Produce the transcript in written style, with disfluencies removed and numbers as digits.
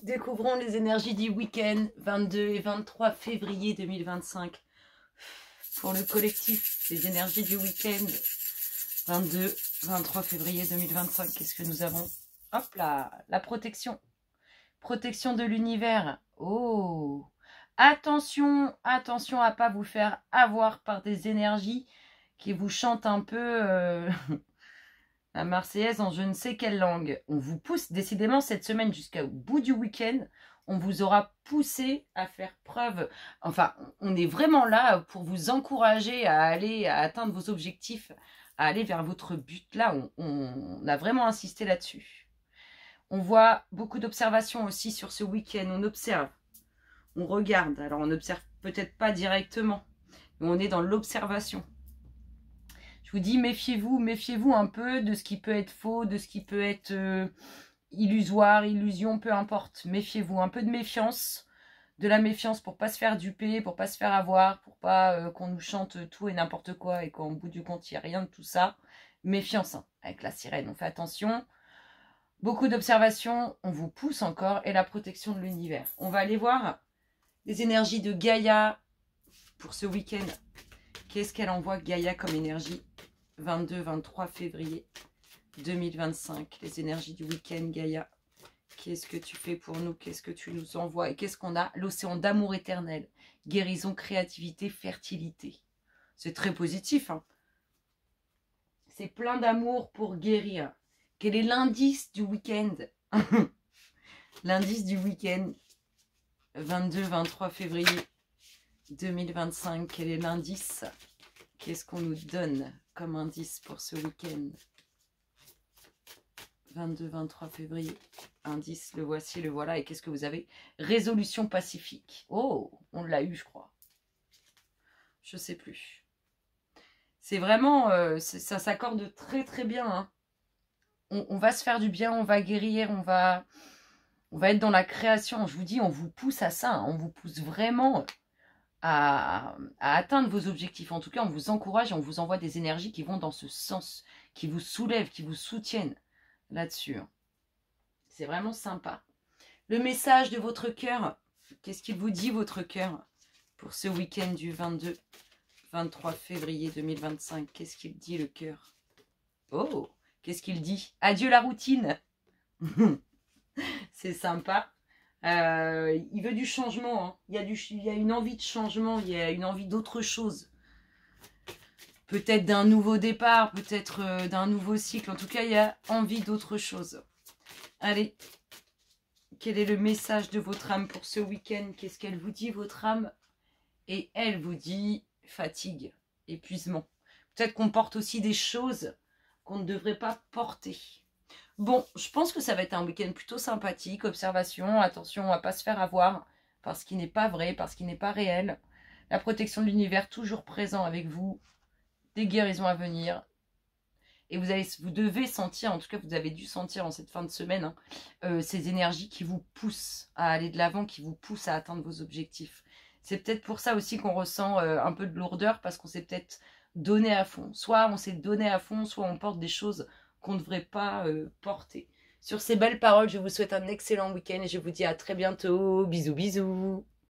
découvrons les énergies du week-end 22 et 23 février 2025. Pour le collectif, les énergies du week-end 22, 23 février 2025. Qu'est-ce que nous avons? Hop là, la protection. Protection de l'univers. Oh! Attention, attention à pas vous faire avoir par des énergies qui vous chantent un peu la Marseillaise en je ne sais quelle langue. On vous pousse décidément cette semaine jusqu'au bout du week-end. On vous aura poussé à faire preuve. Enfin, on est vraiment là pour vous encourager à aller à atteindre vos objectifs, à aller vers votre but. Là, on a vraiment insisté là-dessus. On voit beaucoup d'observations aussi sur ce week-end. On observe, on regarde. Alors, on n'observe peut-être pas directement, mais on est dans l'observation. Je vous dis, méfiez-vous un peu de ce qui peut être faux, de ce qui peut être illusoire, illusion, peu importe. Méfiez-vous, un peu de méfiance. De la méfiance pour pas se faire duper, pour pas se faire avoir, pour pas qu'on nous chante tout et n'importe quoi et qu'au bout du compte, il n'y a rien de tout ça. Méfiance, hein, avec la sirène, on fait attention. Beaucoup d'observations, on vous pousse encore, et la protection de l'univers. On va aller voir les énergies de Gaïa pour ce week-end. Qu'est-ce qu'elle envoie, Gaïa, comme énergie 22-23 février 2025. Les énergies du week-end, Gaïa. Qu'est-ce que tu fais pour nous? Qu'est-ce que tu nous envoies? Et qu'est-ce qu'on a? L'océan d'amour éternel. Guérison, créativité, fertilité. C'est très positif, hein. C'est plein d'amour pour guérir. Quel est l'indice du week-end? L'indice du week-end 22-23 février 2025. Quel est l'indice? Qu'est-ce qu'on nous donne comme indice pour ce week-end 22-23 février. Indice, le voici, le voilà. Et qu'est-ce que vous avez? Résolution pacifique. Oh, on l'a eu, je crois. Je sais plus. C'est vraiment... ça s'accorde très très bien, hein. On va se faire du bien, on va guérir, on va être dans la création. Je vous dis, on vous pousse à ça, hein. On vous pousse vraiment à atteindre vos objectifs. En tout cas, on vous encourage et on vous envoie des énergies qui vont dans ce sens, qui vous soulèvent, qui vous soutiennent là-dessus. C'est vraiment sympa. Le message de votre cœur, qu'est-ce qu'il vous dit, votre cœur, pour ce week-end du 22-23 février 2025? Qu'est-ce qu'il dit, le cœur? Oh, qu'est-ce qu'il dit? Adieu la routine. C'est sympa. Il veut du changement, hein. Il y a une envie de changement, il y a une envie d'autre chose. Peut-être d'un nouveau départ, peut-être d'un nouveau cycle. En tout cas, il y a envie d'autre chose. Allez, quel est le message de votre âme pour ce week-end? Qu'est-ce qu'elle vous dit, votre âme? Et elle vous dit fatigue, épuisement. Peut-être qu'on porte aussi des choses qu'on ne devrait pas porter. Bon, je pense que ça va être un week-end plutôt sympathique. Observation, attention à ne pas se faire avoir par ce qui n'est pas vrai, par ce qui n'est pas réel. La protection de l'univers toujours présent avec vous. Des guérisons à venir. Et vous devez sentir, en tout cas vous avez dû sentir en cette fin de semaine, hein, ces énergies qui vous poussent à aller de l'avant, qui vous poussent à atteindre vos objectifs. C'est peut-être pour ça aussi qu'on ressent un peu de lourdeur, parce qu'on s'est peut-être donné à fond. Soit on s'est donné à fond, soit on porte des choses qu'on ne devrait pas porter. Sur ces belles paroles, je vous souhaite un excellent week-end et je vous dis à très bientôt. Bisous, bisous.